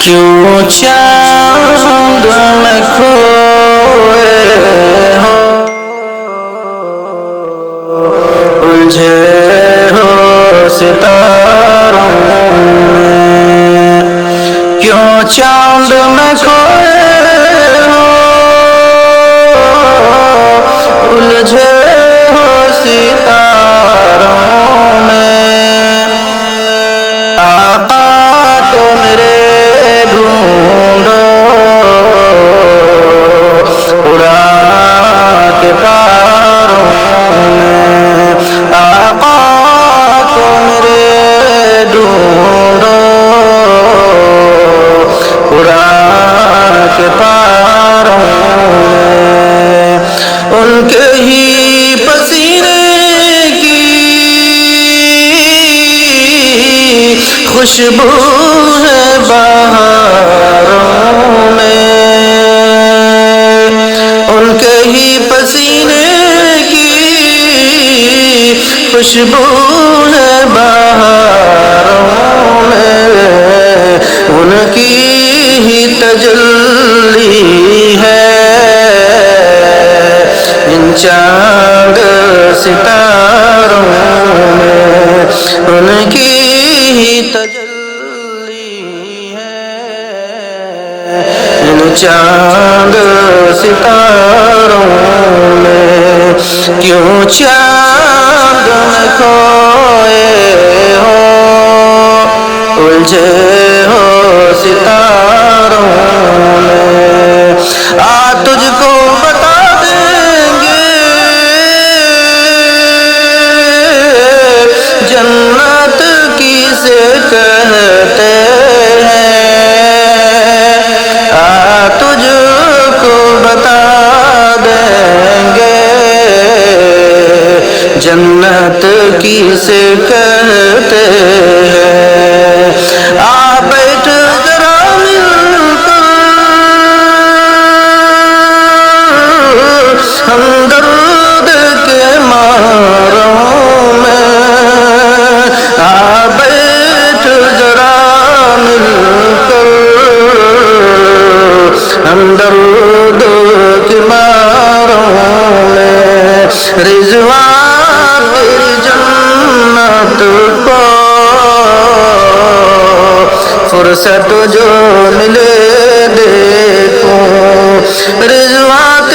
کیوں چاند میں کھوئے ہو، الجھے ہو ستاروں میں، کیوں چاند میں کھوئے ہو، الجھے ہو ستاروں میں، آقا تو میرے ڈھونڈو اڑا کے پاروں میں، آقا تو میرے ڈھونڈو اڑا کے پاروں میں، ان کے ہی پسینے خوشبو ہے بہاروں میں، ان کے ہی پسینے کی خوشبو ہے بہاروں میں، ان کی ہی تجلی ہے ان چاند ستاروں میں، ان کی ہی تجلی ہے ان چاند ستاروں میں، کیوں چاند میں کھوئے ہو، الجھے ہو ستاروں میں، تجھ کو بتا دیں گے جنت کسے کہتے ہیں، تجھ کو بتا دیں گے جنت کسے کہتے ہیں، بیٹھ ذرا مل کر ہمدرد کے ماروں میں، بیٹھ ذرا مل کر ہمدرد کے ماروں میں، رضوان تیری جنت کو فرصت جو ملے دیکھوں، رضوان